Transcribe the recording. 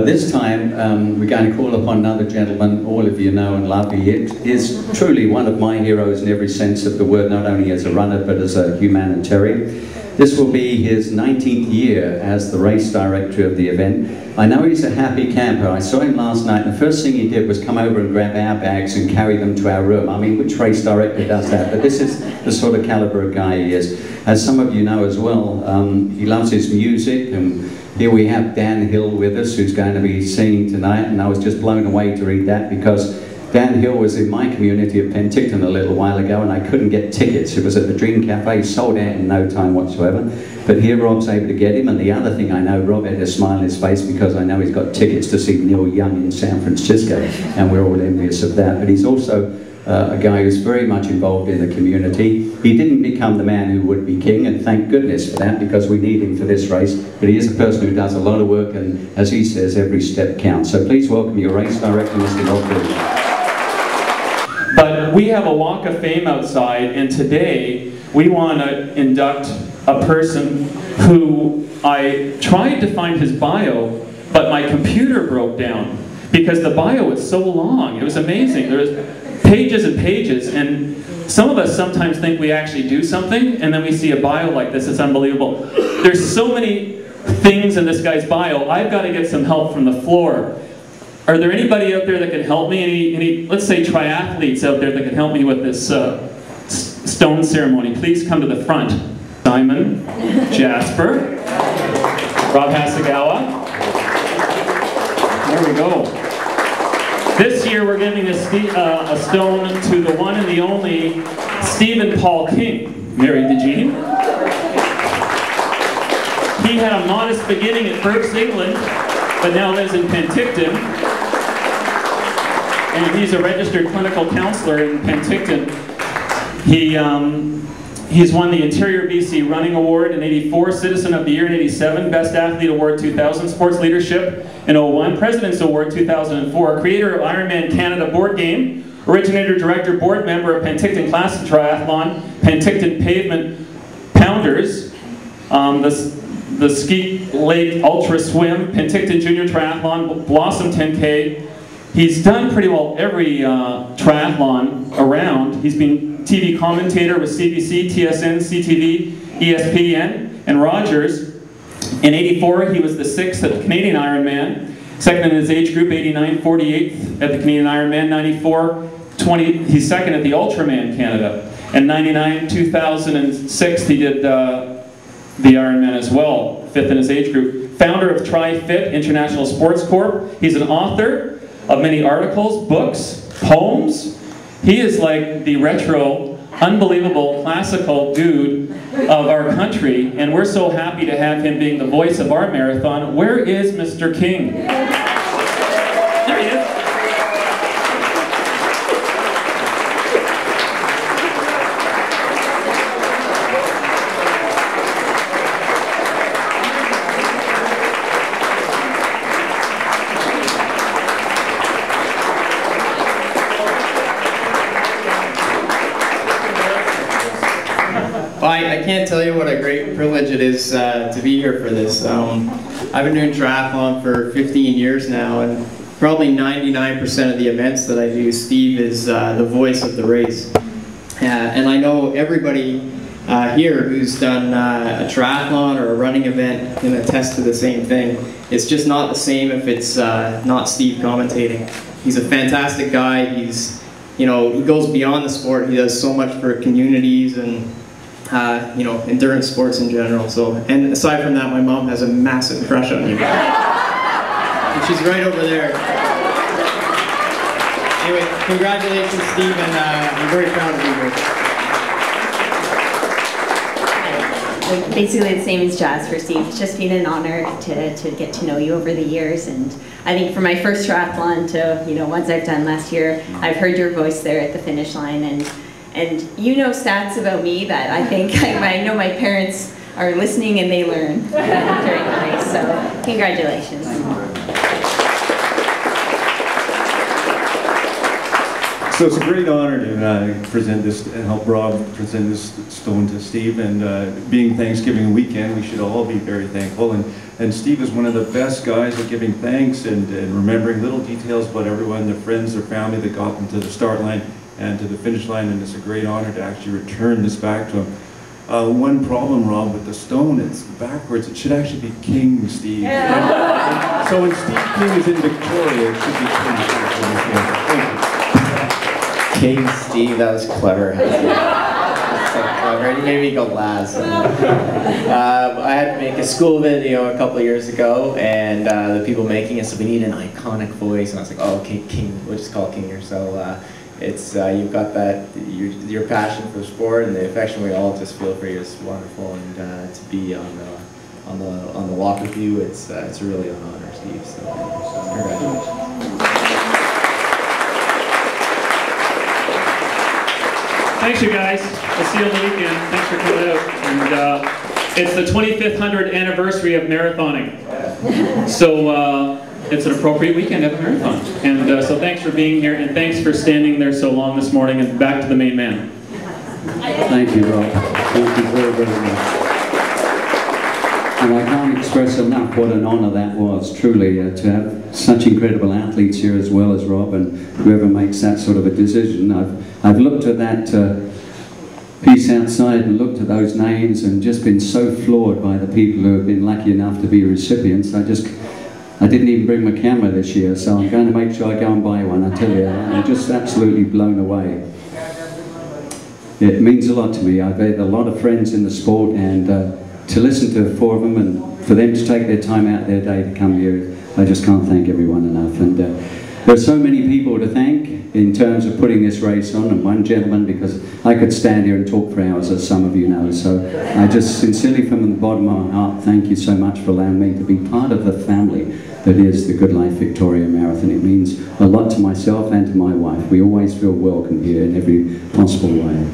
This time, we're going to call upon another gentleman all of you know and love. He is truly one of my heroes in every sense of the word, not only as a runner, but as a humanitarian. This will be his 19th year as the race director of the event. I know he's a happy camper. I saw him last night, and the first thing he did was come over and grab our bags and carry them to our room. I mean, which race director does that? But this is the sort of caliber of guy he is. As some of you know as well, he loves his music, and here we have Dan Hill with us, who's going to be singing tonight, and I was just blown away to read that because Dan Hill was in my community of Penticton a little while ago, and I couldn't get tickets. It was at the Dream Cafe, sold out in no time whatsoever. But here Rob's able to get him, and the other thing I know, Rob had a smile on his face because I know he's got tickets to see Neil Young in San Francisco, and we're all envious of that. But he's also a guy who's very much involved in the community. He didn't become the man who would be king, and thank goodness for that, because we need him for this race. But he is a person who does a lot of work, and as he says, every step counts. So please welcome your race director, Mr. Goodlife. But we have a walk of fame outside, and today we want to induct a person who I tried to find his bio, but my computer broke down because the bio was so long. It was amazing. There was pages and pages, and some of us sometimes think we actually do something, and then we see a bio like this. It's unbelievable. There's so many things in this guy's bio. I've got to get some help from the floor. Are there anybody out there that can help me? Any let's say, triathletes out there that can help me with this stone ceremony? Please come to the front. Simon, Jasper, Rob Hasegawa. There we go. This year we're giving a stone to the one and the only Stephen Paul King, married to Jean. He had a modest beginning at Berks, England, but now lives in Penticton. And he's a registered clinical counselor in Penticton. He's won the Interior BC Running Award in '84, Citizen of the Year in '87, Best Athlete Award 2000, Sports Leadership in '01, President's Award 2004, creator of Ironman Canada board game, originator, director, board member of Penticton Classic Triathlon, Penticton Pavement Pounders, the Ski Lake Ultra Swim, Penticton Junior Triathlon, Blossom 10K. He's done pretty well every triathlon around. He's been TV commentator with CBC, TSN, CTV, ESPN, and Rogers. In '84, he was the 6th at the Canadian Ironman, second in his age group, '89, 48th at the Canadian Ironman, '94, he's second at the Ultraman Canada. And '99, 2006, he did the Ironman as well, 5th in his age group. Founder of TriFit International Sports Corp. He's an author of many articles, books, poems. He is like the retro, unbelievable, classical dude of our country, and we're so happy to have him being the voice of our marathon. Where is Mr. King? There he is. I can't tell you what a great privilege it is to be here for this. I've been doing triathlon for 15 years now, and probably 99% of the events that I do, Steve is the voice of the race. And I know everybody here who's done a triathlon or a running event can attest to the same thing. It's just not the same if it's not Steve commentating. He's a fantastic guy. He's, you know, he goes beyond the sport. He does so much for communities and you know, endurance sports in general. So, and aside from that, my mom has a massive crush on you. And she's right over there. Anyway, congratulations, Steve, and I'm very proud of you here. Basically the same as Jasper, Steve. It's just been an honor to get to know you over the years, and I think from my first triathlon to, you know, ones I've done last year, I've heard your voice there at the finish line, and you know stats about me that I think I know my parents are listening and they learn during the race, so congratulations. So it's a great honor to present this and help Rob present this stone to Steve, and being Thanksgiving weekend, we should all be very thankful. And And Steve is one of the best guys at giving thanks and remembering little details about everyone, their friends, their family that got them to the start line and to the finish line, and it's a great honor to actually return this back to him. One problem, Rob, with the stone, it's backwards. It should actually be King Steve. Yeah. So when Steve King is in Victoria, it should be King Steve. King Steve, that was clever. So clever. You made me go last. I had to make a school video a couple of years ago, and the people making it said we need an iconic voice, and I was like, oh, okay, King. We'll just call it King here. So it's you've got that your passion for the sport and the affection we all just feel for you is wonderful, and to be on the walk with you, it's really an honor, Steve. So congratulations. Thanks, you guys. We'll see you on the weekend. Thanks for coming out. And it's the 2500th anniversary of marathoning. So it's an appropriate weekend of a marathon. And so thanks for being here, and thanks for standing there so long this morning, and back to the main man. Thank you, Rob. Thank you very, very much. And I can't express enough what an honour that was, truly, to have such incredible athletes here as well as Rob, and whoever makes that sort of a decision. I've looked at that piece outside and looked at those names and just been so floored by the people who have been lucky enough to be recipients. I didn't even bring my camera this year, so I'm going to make sure I go and buy one, I tell you. I'm just absolutely blown away. It means a lot to me. I've had a lot of friends in the sport, and to listen to 4 of them and for them to take their time out their day to come here, I just can't thank everyone enough. And there are so many people to thank in terms of putting this race on, and one gentleman, because I could stand here and talk for hours, as some of you know. So I just sincerely, from the bottom of my heart, thank you so much for allowing me to be part of the family that is the Goodlife Victoria Marathon. It means a lot to myself and to my wife. We always feel welcome here in every possible way.